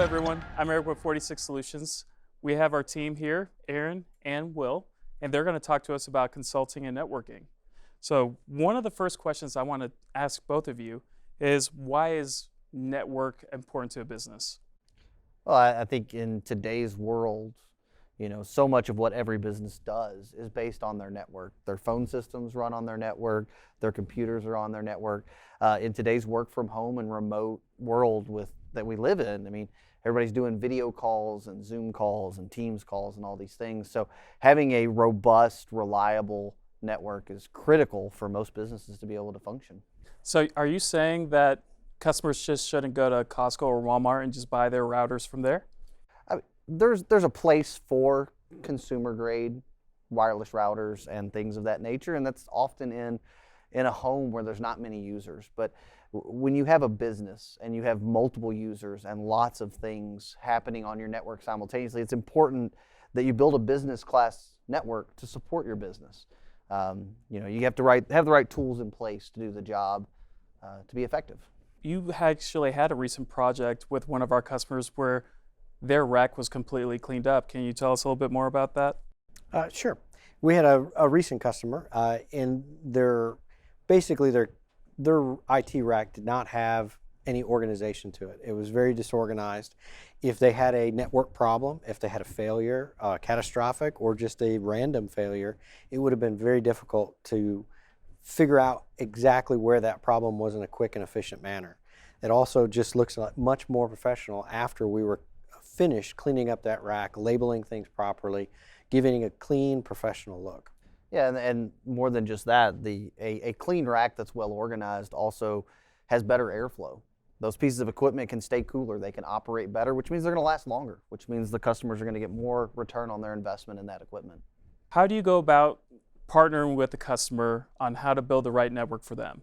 everyone. I'm Eric with 46 Solutions. We have our team here, Aaron and Will, and they're going to talk to us about consulting and networking. So one of the first questions I want to ask both of you is, why is network important to a business? Well, I think in today's world, so much of what every business does is based on their network. Their phone systems run on their network, their computers are on their network. In today's work from home and remote world that we live in, everybody's doing video calls and Zoom calls and Teams calls and all these things. So having a robust, reliable network is critical for most businesses to be able to function. So are you saying that customers just shouldn't go to Costco or Walmart and just buy their routers from there? There's a place for consumer grade wireless routers and things of that nature, and that's often in a home where there's not many users. But when you have a business and you have multiple users and lots of things happening on your network simultaneously, it's important that you build a business class network to support your business. You have to have the right tools in place to do the job to be effective. You actually had a recent project with one of our customers where their rack was completely cleaned up. Can you tell us a little bit more about that? Sure. We had a recent customer, and their IT rack did not have any organization to it. It was very disorganized. If they had a network problem, if they had a failure, catastrophic, or just a random failure, it would have been very difficult to figure out exactly where that problem was in a quick and efficient manner. It also just looks much more professional after we were finished cleaning up that rack, labeling things properly, giving a clean, professional look. Yeah, and more than just that, a clean rack that's well organized also has better airflow. Those pieces of equipment can stay cooler, they can operate better, which means they're going to last longer, which means the customers are going to get more return on their investment in that equipment. How do you go about partnering with the customer on how to build the right network for them?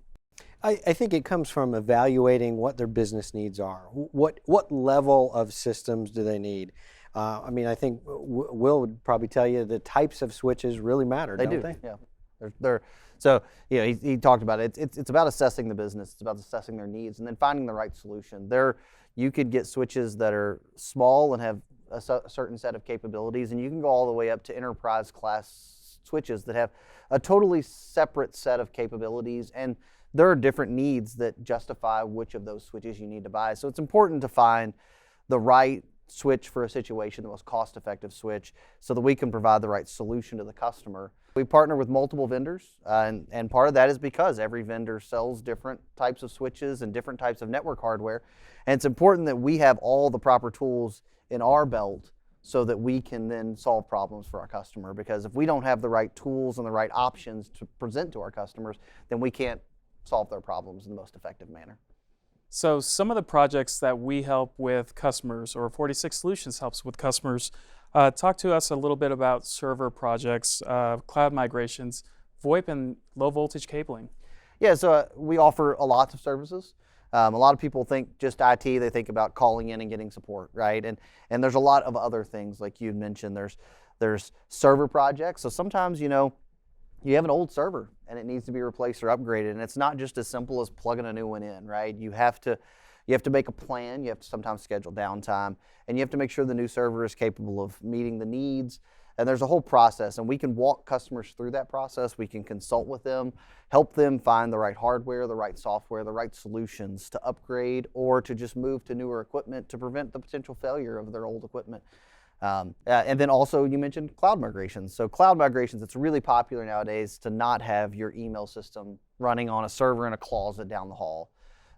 I think it comes from evaluating what their business needs are. What level of systems do they need? I think Will would probably tell you the types of switches really matter, don't they? Yeah. So he talked about it. It's about assessing the business. It's about assessing their needs and then finding the right solution. You could get switches that are small and have a certain set of capabilities, and you can go all the way up to enterprise class switches that have a totally separate set of capabilities, and there are different needs that justify which of those switches you need to buy. So it's important to find the right switch for a situation, the most cost-effective switch, so that we can provide the right solution to the customer. We partner with multiple vendors, and part of that is because every vendor sells different types of switches and different types of network hardware. And it's important that we have all the proper tools in our belt so that we can then solve problems for our customer. Because if we don't have the right tools and the right options to present to our customers, then we can't solve their problems in the most effective manner. So some of the projects that we help with customers, or 46 Solutions helps with customers, talk to us a little bit about server projects, cloud migrations, VoIP, and low voltage cabling. Yeah, so we offer a lot of services. A lot of people think just IT, they think about calling in and getting support, right? And there's a lot of other things, like you mentioned. There's server projects. So sometimes, you have an old server and it needs to be replaced or upgraded, and it's not just as simple as plugging a new one in, right? You have to make a plan, you have to sometimes schedule downtime, and you have to make sure the new server is capable of meeting the needs. And there's a whole process, and we can walk customers through that process. We can consult with them, help them find the right hardware, the right software, the right solutions to upgrade or to just move to newer equipment to prevent the potential failure of their old equipment. And then also you mentioned cloud migrations. So cloud migrations, it's really popular nowadays to not have your email system running on a server in a closet down the hall.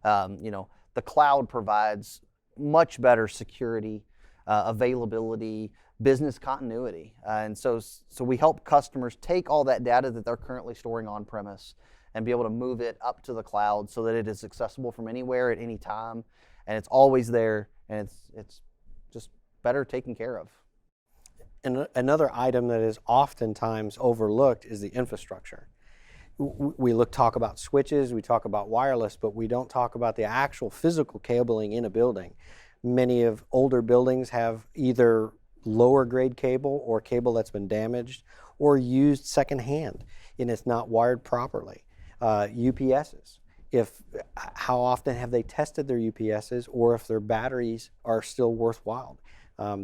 The cloud provides much better security, availability, business continuity. And so we help customers take all that data that they're currently storing on premise and be able to move it up to the cloud so that it is accessible from anywhere at any time, and it's always there, and it's just better taken care of. And another item that is oftentimes overlooked is the infrastructure. We talk about switches, we talk about wireless, but we don't talk about the actual physical cabling in a building. Many of older buildings have either lower grade cable or cable that's been damaged or used secondhand and it's not wired properly. UPSs. if how often have they tested their UPSs, or if their batteries are still worthwhile.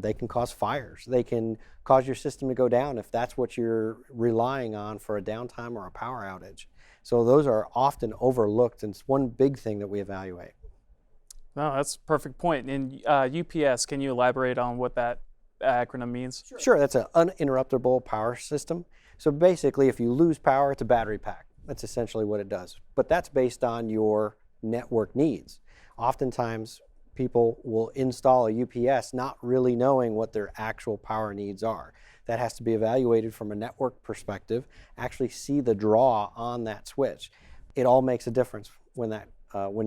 They can cause fires. They can cause your system to go down if that's what you're relying on for a downtime or a power outage. So those are often overlooked, and it's one big thing that we evaluate. No, that's a perfect point. And UPS, can you elaborate on what that acronym means? Sure, that's an uninterruptible power system. So basically, if you lose power, it's a battery pack. That's essentially what it does. But that's based on your network needs. Oftentimes, people will install a UPS not really knowing what their actual power needs are. That has to be evaluated from a network perspective, actually see the draw on that switch. It all makes a difference when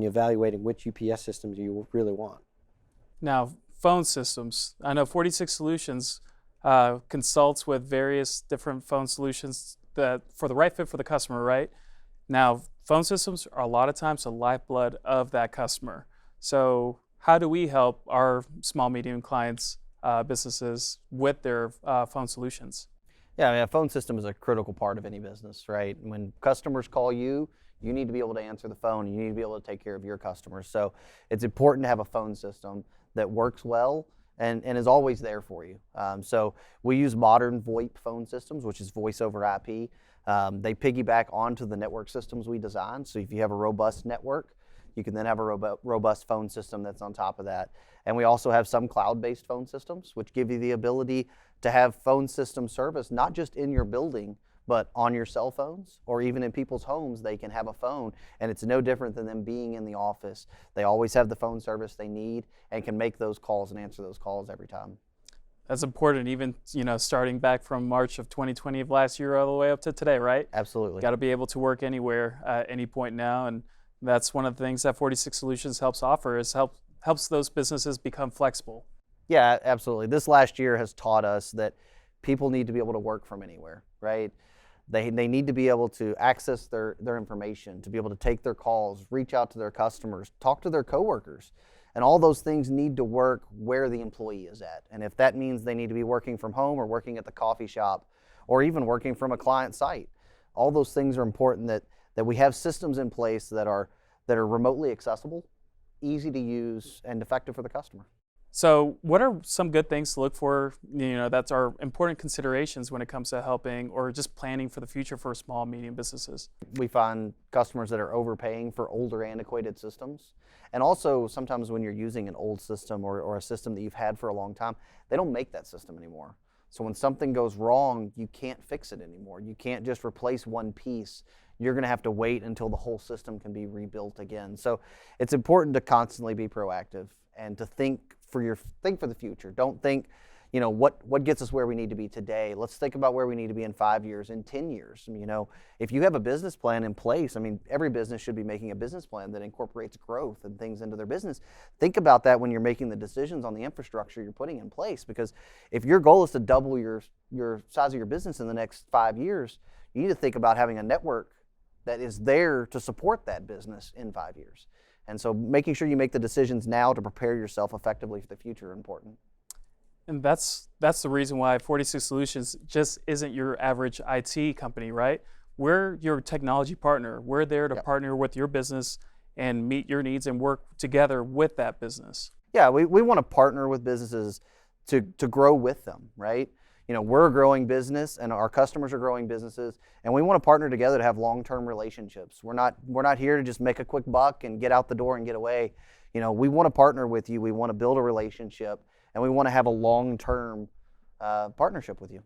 you're evaluating which UPS systems you really want. Now, phone systems. I know 46 Solutions consults with various different phone solutions that for the right fit for the customer, right? Now, phone systems are a lot of times the lifeblood of that customer. So how do we help our small, medium clients, businesses with their phone solutions? Yeah, I mean, a phone system is a critical part of any business, right? When customers call you, you need to be able to answer the phone. You need to be able to take care of your customers. So it's important to have a phone system that works well and is always there for you. So we use modern VoIP phone systems, which is voice over IP. They piggyback onto the network systems we design. So if you have a robust network, you can then have a robust phone system that's on top of that. And we also have some cloud-based phone systems, which give you the ability to have phone system service, not just in your building, but on your cell phones, or even in people's homes, they can have a phone, and it's no different than them being in the office. They always have the phone service they need and can make those calls and answer those calls every time. That's important, even starting back from March of 2020 of last year all the way up to today, right? Absolutely. Got to be able to work anywhere at any point now, and that's one of the things that 46 Solutions helps offer is helps those businesses become flexible. Yeah, absolutely. This last year has taught us that people need to be able to work from anywhere, right? They need to be able to access their information, to be able to take their calls, reach out to their customers, talk to their coworkers. And all those things need to work where the employee is at. And if that means they need to be working from home or working at the coffee shop or even working from a client site, all those things are important that we have systems in place that are remotely accessible, easy to use, and effective for the customer. So what are some good things to look for, that's our important considerations when it comes to helping or just planning for the future for small, medium businesses? We find customers that are overpaying for older, antiquated systems. And also, sometimes when you're using an old system or a system that you've had for a long time, they don't make that system anymore. So when something goes wrong, you can't fix it anymore. You can't just replace one piece. You're going to have to wait until the whole system can be rebuilt again. So it's important to constantly be proactive and to think for the future. Don't think, what gets us where we need to be today. Let's think about where we need to be in 5 years, in 10 years. If you have a business plan in place, every business should be making a business plan that incorporates growth and things into their business. Think about that when you're making the decisions on the infrastructure you're putting in place, because if your goal is to double your size of your business in the next 5 years, you need to think about having a network that is there to support that business in 5 years. And so making sure you make the decisions now to prepare yourself effectively for the future are important. And that's the reason why 46 Solutions just isn't your average IT company, right? We're your technology partner. We're there to partner with your business and meet your needs and work together with that business. Yeah, we want to partner with businesses to grow with them, right? We're a growing business and our customers are growing businesses, and we want to partner together to have long-term relationships. We're not here to just make a quick buck and get out the door and get away. We want to partner with you. We want to build a relationship, and we want to have a long-term partnership with you.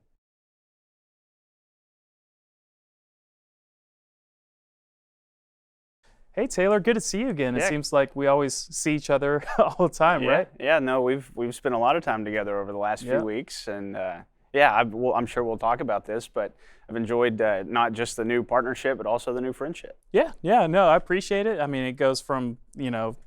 Hey Taylor, good to see you again. Yeah. It seems like we always see each other all the time, right? Yeah, no, we've spent a lot of time together over the last few weeks, and I'm sure we'll talk about this, but I've enjoyed not just the new partnership, but also the new friendship. Yeah, no, I appreciate it. It goes from,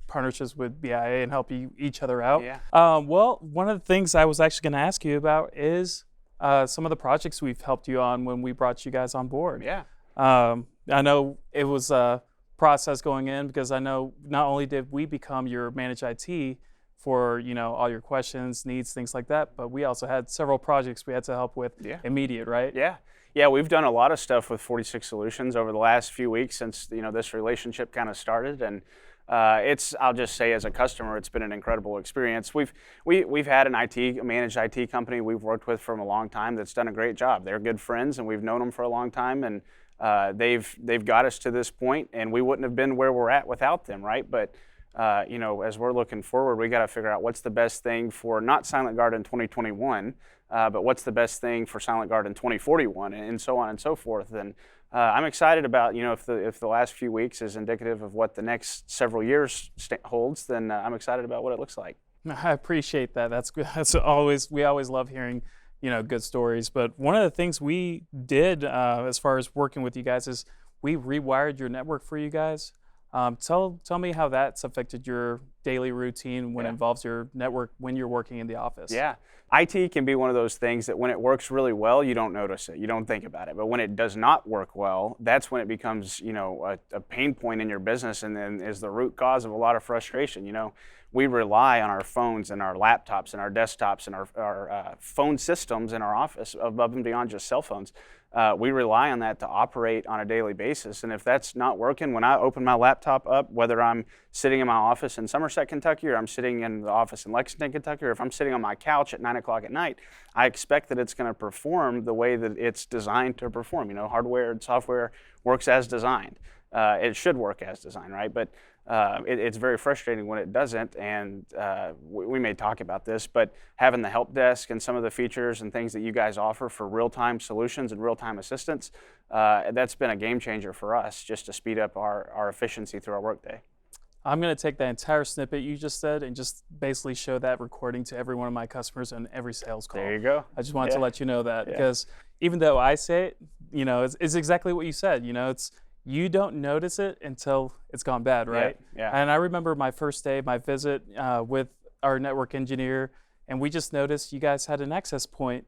partnerships with BIA and help each other out. Yeah. Well, one of the things I was actually going to ask you about is some of the projects we've helped you on when we brought you guys on board. Yeah. I know it was a process going in because I know not only did we become your managed IT for all your questions, needs, things like that, but we also had several projects we had to help with immediate, right? Yeah. Yeah, we've done a lot of stuff with 46 Solutions over the last few weeks since this relationship kind of started, and I'll just say as a customer, it's been an incredible experience. We've had a managed IT company we've worked with for a long time that's done a great job. They're good friends, and we've known them for a long time, and they've got us to this point, and we wouldn't have been where we're at without them, right? But as we're looking forward, we got to figure out what's the best thing for not Silent Guard in 2021, but what's the best thing for Silent Guard in 2041, and so on and so forth. And I'm excited about, if the last few weeks is indicative of what the next several years holds, then I'm excited about what it looks like. I appreciate that. That's good. We always love hearing, good stories. But one of the things we did as far as working with you guys is we rewired your network for you guys. Tell me how that's affected your daily routine when it involves your network when you're working in the office. Yeah. IT can be one of those things that when it works really well, you don't notice it, you don't think about it. But when it does not work well, that's when it becomes, a pain point in your business, and then is the root cause of a lot of frustration. We rely on our phones and our laptops and our desktops and our phone systems in our office above and beyond just cell phones. We rely on that to operate on a daily basis. And if that's not working, when I open my laptop up, whether I'm sitting in my office in Somerset, Kentucky, or I'm sitting in the office in Lexington, Kentucky, or if I'm sitting on my couch at 9 o'clock at night, I expect that it's going to perform the way that it's designed to perform. Hardware and software works as designed. It should work as designed, right? But it's very frustrating when it doesn't, and we may talk about this, but having the help desk and some of the features and things that you guys offer for real-time solutions and real-time assistance, that's been a game changer for us just to speed up our efficiency through our workday. I'm going to take that entire snippet you just said and just basically show that recording to every one of my customers on every sales call. There you go. I just wanted to let you know that because even though I say it, it's exactly what you said. You don't notice it until it's gone bad, right? Yeah. And I remember my first day, my visit with our network engineer, and we just noticed you guys had an access point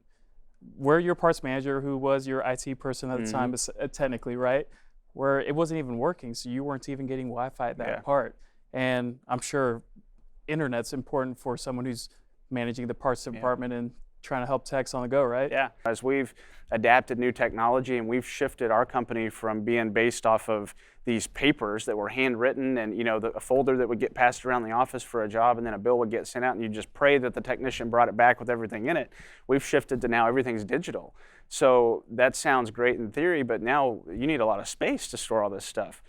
where your parts manager, who was your IT person at the time, technically, right? Where it wasn't even working, so you weren't even getting Wi-Fi at that part. And I'm sure internet's important for someone who's managing the parts department and trying to help techs on the go, right? Yeah. As we've adapted new technology and we've shifted our company from being based off of these papers that were handwritten and a folder that would get passed around the office for a job, and then a bill would get sent out and you just pray that the technician brought it back with everything in it. We've shifted to now everything's digital. So that sounds great in theory, but now you need a lot of space to store all this stuff.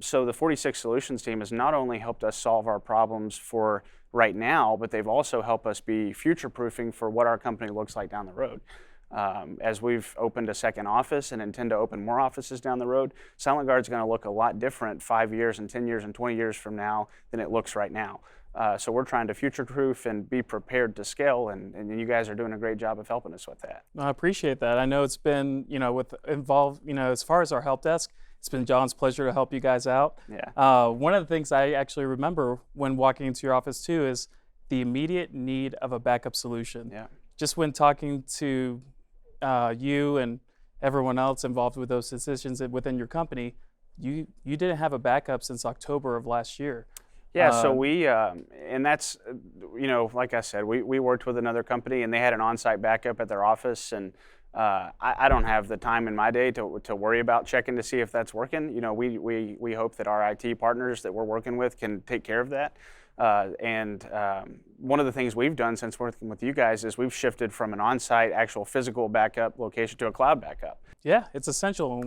So the 46 Solutions team has not only helped us solve our problems for right now, but they've also helped us be future-proofing for what our company looks like down the road. As we've opened a second office and intend to open more offices down the road, Silent Guard's going to look a lot different 5 years and 10 years and 20 years from now than it looks right now. So we're trying to future-proof and be prepared to scale, and you guys are doing a great job of helping us with that. I appreciate that. I know it's been, as far as our help desk, it's been John's pleasure to help you guys out. Yeah. One of the things I actually remember when walking into your office too is the immediate need of a backup solution. Yeah. Just when talking to you and everyone else involved with those decisions within your company, you didn't have a backup since October of last year. Yeah, so we, and that's, like I said, we worked with another company and they had an on-site backup at their office, and I don't have the time in my day to worry about checking to see if that's working. We hope that our IT partners that we're working with can take care of that. One of the things we've done since working with you guys is we've shifted from an on-site actual physical backup location to a cloud backup. Yeah, it's essential.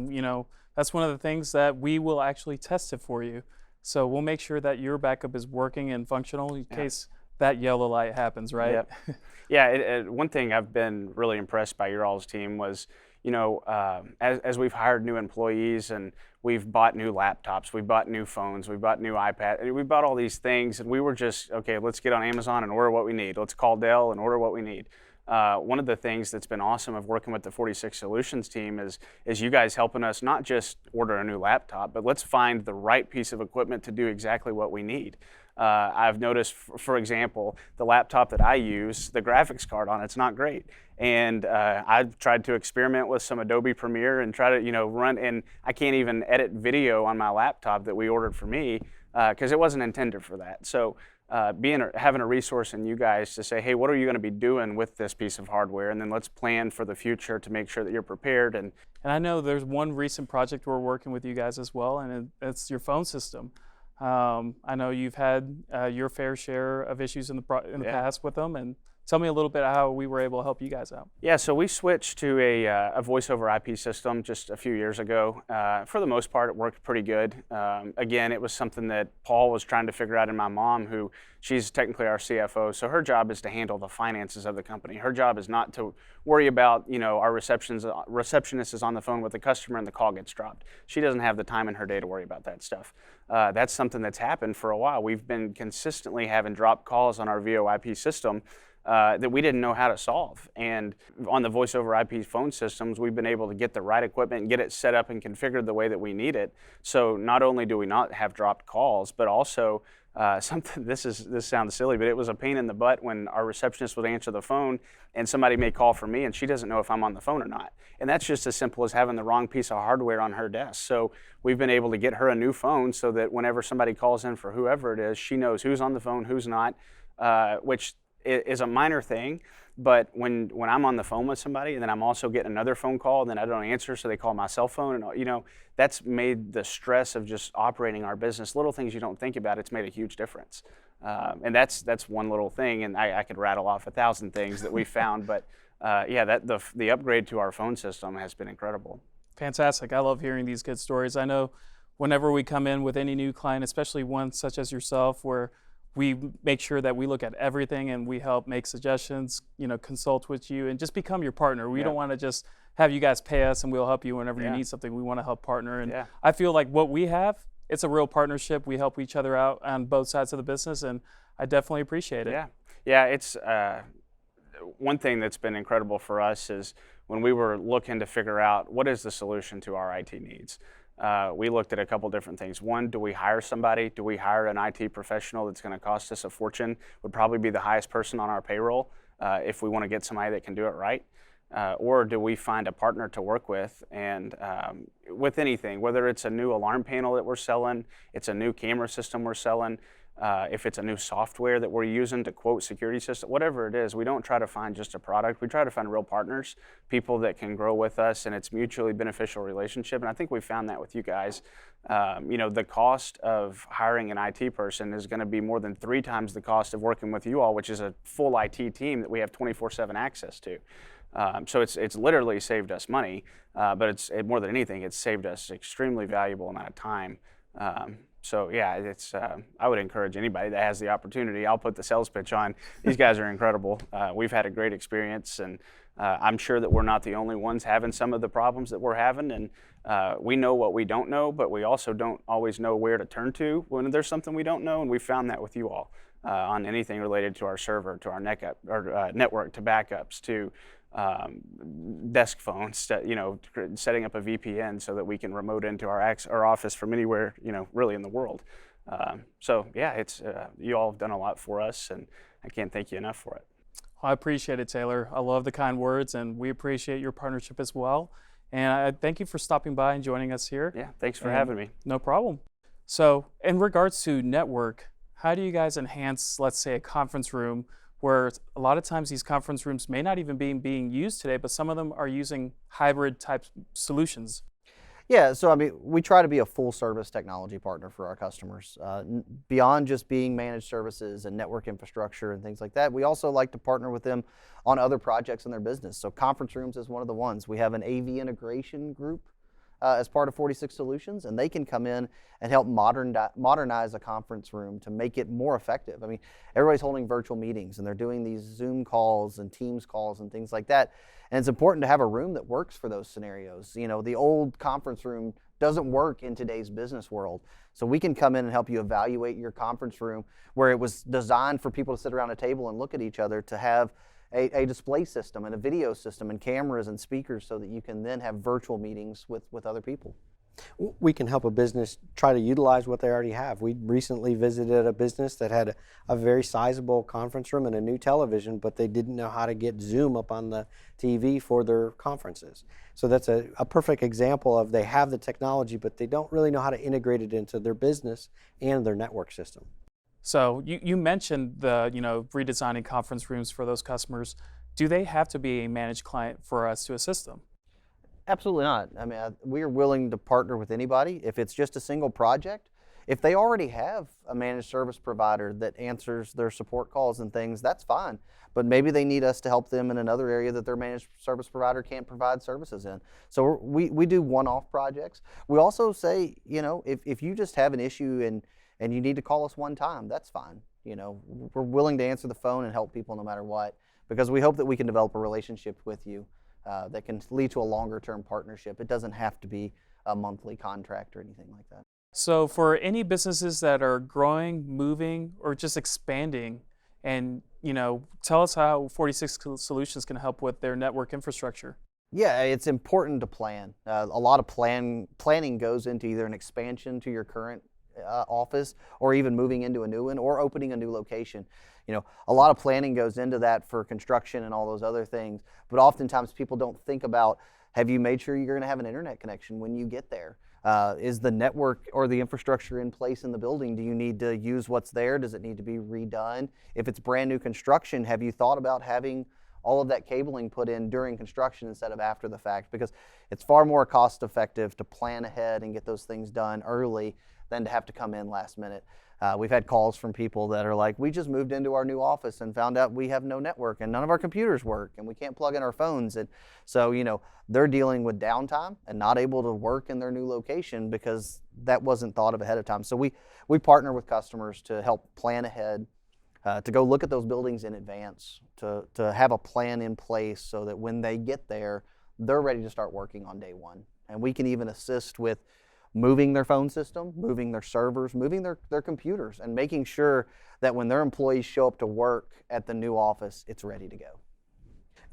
That's one of the things that we will actually test it for you. So we'll make sure that your backup is working and functional in case that yellow light happens, right? Yep. Yeah, one thing I've been really impressed by your all's team was, as we've hired new employees and we've bought new laptops, we've bought new phones, we've bought new iPads, we bought all these things, and we were just, okay, let's get on Amazon and order what we need. Let's call Dell and order what we need. One of the things that's been awesome of working with the 46 Solutions team is you guys helping us not just order a new laptop, but let's find the right piece of equipment to do exactly what we need. I've noticed, for example, the laptop that I use, the graphics card on it's not great. And I've tried to experiment with some Adobe Premiere and try to run, and I can't even edit video on my laptop that we ordered for me because it wasn't intended for that. So having a resource in you guys to say, hey, what are you going to be doing with this piece of hardware, and then let's plan for the future to make sure that you're prepared. And I know there's one recent project we're working with you guys as well, and it's your phone system. I know you've had your fair share of issues in the past with them, and tell me a little bit how we were able to help you guys out. Yeah, so we switched to a voice over IP system just a few years ago. For the most part, it worked pretty good. Again, it was something that Paul was trying to figure out, and my mom, who she's technically our CFO, so her job is to handle the finances of the company. Her job is not to worry about, our receptionist is on the phone with the customer and the call gets dropped. She doesn't have the time in her day to worry about that stuff. That's something that's happened for a while. We've been consistently having dropped calls on our VoIP system that we didn't know how to solve. And on the voice over IP phone systems, we've been able to get the right equipment and get it set up and configured the way that we need it. So not only do we not have dropped calls, but also something, this sounds silly, but it was a pain in the butt when our receptionist would answer the phone and somebody may call for me and she doesn't know if I'm on the phone or not. And that's just as simple as having the wrong piece of hardware on her desk. So we've been able to get her a new phone so that whenever somebody calls in for whoever it is, she knows who's on the phone, who's not, which is a minor thing, but when I'm on the phone with somebody and then I'm also getting another phone call and then I don't answer, so they call my cell phone, and that's made the stress of just operating our business, little things you don't think about, it's made a huge difference. And that's one little thing, and I could rattle off 1,000 things that we found, but the upgrade to our phone system has been incredible. Fantastic. I love hearing these good stories. I know whenever we come in with any new client, especially one such as yourself, where we make sure that we look at everything and we help make suggestions, consult with you and just become your partner. We don't want to just have you guys pay us and we'll help you whenever you need something. We want to help partner. And I feel like what we have, it's a real partnership. We help each other out on both sides of the business, and I definitely appreciate it. Yeah, it's one thing that's been incredible for us is when we were looking to figure out what is the solution to our IT needs. We looked at a couple different things. One, do we hire somebody? Do we hire an IT professional that's going to cost us a fortune? Would probably be the highest person on our payroll if we want to get somebody that can do it right. Or do we find a partner to work with? And with anything, whether it's a new alarm panel that we're selling, it's a new camera system we're selling, if it's a new software that we're using to quote security system, whatever it is, we don't try to find just a product. We try to find real partners, people that can grow with us, and it's mutually beneficial relationship. And I think we found that with you guys. The cost of hiring an IT person is going to be more than 3 times the cost of working with you all, which is a full IT team that we have 24/7 access to. So it's literally saved us money, but more than anything, it's saved us extremely valuable amount of time. So yeah, it's I would encourage anybody that has the opportunity. I'll put the sales pitch on. These guys are incredible. We've had a great experience, and I'm sure that we're not the only ones having some of the problems that we're having. And we know what we don't know, but we also don't always know where to turn to when there's something we don't know. And we found that with you all on anything related to our server, to our network, to backups, to desk phones, setting up a VPN so that we can remote into our office from anywhere, really in the world. So yeah, it's you all have done a lot for us, and I can't thank you enough for it. I appreciate it, Taylor. I love the kind words, and we appreciate your partnership as well. And I thank you for stopping by and joining us here. Yeah, thanks for having me. No problem. So in regards to network, how do you guys enhance, let's say, a conference room where a lot of times these conference rooms may not even be being used today, but some of them are using hybrid type solutions? Yeah, so we try to be a full service technology partner for our customers. Beyond just being managed services and network infrastructure and things like that, we also like to partner with them on other projects in their business. So conference rooms is one of the ones. We have an AV integration group as part of 46 Solutions, and they can come in and help modernize a conference room to make it more effective. Everybody's holding virtual meetings and they're doing these Zoom calls and Teams calls and things like that. And it's important to have a room that works for those scenarios. The old conference room doesn't work in today's business world. So we can come in and help you evaluate your conference room where it was designed for people to sit around a table and look at each other, to have a display system and a video system and cameras and speakers so that you can then have virtual meetings with other people. We can help a business try to utilize what they already have. We recently visited a business that had a very sizable conference room and a new television, but they didn't know how to get Zoom up on the TV for their conferences. So that's a perfect example of they have the technology, but they don't really know how to integrate it into their business and their network system. So you mentioned the redesigning conference rooms for those customers. Do they have to be a managed client for us to assist them? Absolutely not. I mean, we are willing to partner with anybody if it's just a single project. If they already have a managed service provider that answers their support calls and things, that's fine. But maybe they need us to help them in another area that their managed service provider can't provide services in. So we do one-off projects. We also say, if you just have an issue and you need to call us one time, that's fine. We're willing to answer the phone and help people no matter what, because we hope that we can develop a relationship with you that can lead to a longer-term partnership. It doesn't have to be a monthly contract or anything like that. So for any businesses that are growing, moving, or just expanding, and tell us how 46 Solutions can help with their network infrastructure. Yeah, it's important to plan. A lot of planning goes into either an expansion to your current office, or even moving into a new one, or opening a new location. A lot of planning goes into that for construction and all those other things, but oftentimes people don't think about, have you made sure you're going to have an internet connection when you get there? Is the network or the infrastructure in place in the building? Do you need to use what's there? Does it need to be redone? If it's brand new construction, have you thought about having all of that cabling put in during construction instead of after the fact? Because it's far more cost effective to plan ahead and get those things done early than to have to come in last minute. We've had calls from people that are like, we just moved into our new office and found out we have no network and none of our computers work and we can't plug in our phones. And so, they're dealing with downtime and not able to work in their new location because that wasn't thought of ahead of time. So we partner with customers to help plan ahead, to go look at those buildings in advance, to have a plan in place so that when they get there, they're ready to start working on day one. And we can even assist with moving their phone system, moving their servers, moving their computers, and making sure that when their employees show up to work at the new office, it's ready to go.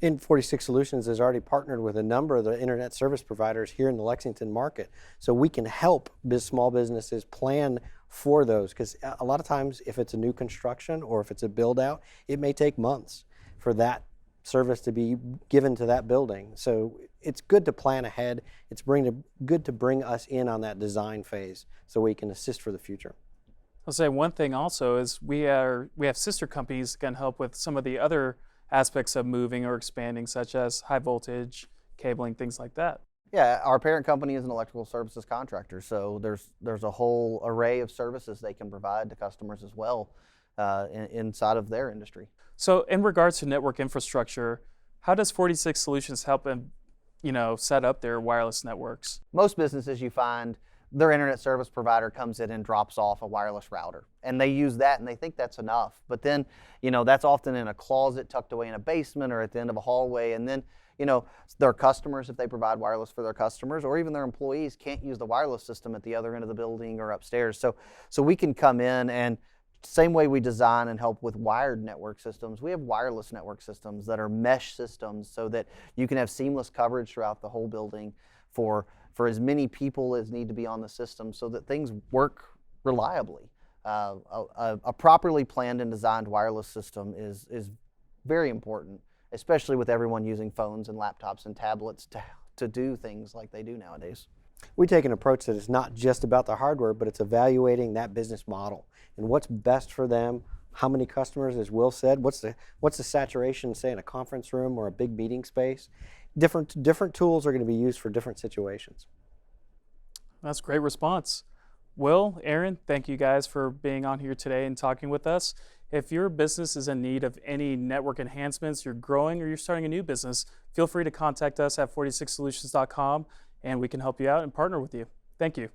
And 46 Solutions has already partnered with a number of the internet service providers here in the Lexington market. So we can help small businesses plan for those, because a lot of times if it's a new construction or if it's a build out, it may take months for that service to be given to that building. So it's good to plan ahead. It's good to bring us in on that design phase so we can assist for the future. I'll say one thing also is we have sister companies that can help with some of the other aspects of moving or expanding, such as high voltage, cabling, things like that. Yeah, our parent company is an electrical services contractor, so there's a whole array of services they can provide to customers as well inside of their industry. So in regards to network infrastructure, how does 46 Solutions help them, set up their wireless networks? Most businesses, you find their internet service provider comes in and drops off a wireless router, and they use that and they think that's enough. But then, that's often in a closet tucked away in a basement or at the end of a hallway. And then, their customers, if they provide wireless for their customers, or even their employees, can't use the wireless system at the other end of the building or upstairs. So we can come in, and same way we design and help with wired network systems, we have wireless network systems that are mesh systems so that you can have seamless coverage throughout the whole building for as many people as need to be on the system so that things work reliably. A properly planned and designed wireless system is very important, especially with everyone using phones and laptops and tablets to do things like they do nowadays. We take an approach that is not just about the hardware, but it's evaluating that business model and what's best for them. How many customers, as Will said, what's the saturation, say, in a conference room or a big meeting space? Different tools are going to be used for different situations. That's a great response. Will, Aaron, thank you guys for being on here today and talking with us. If your business is in need of any network enhancements, you're growing or you're starting a new business, feel free to contact us at 46solutions.com and we can help you out and partner with you. Thank you.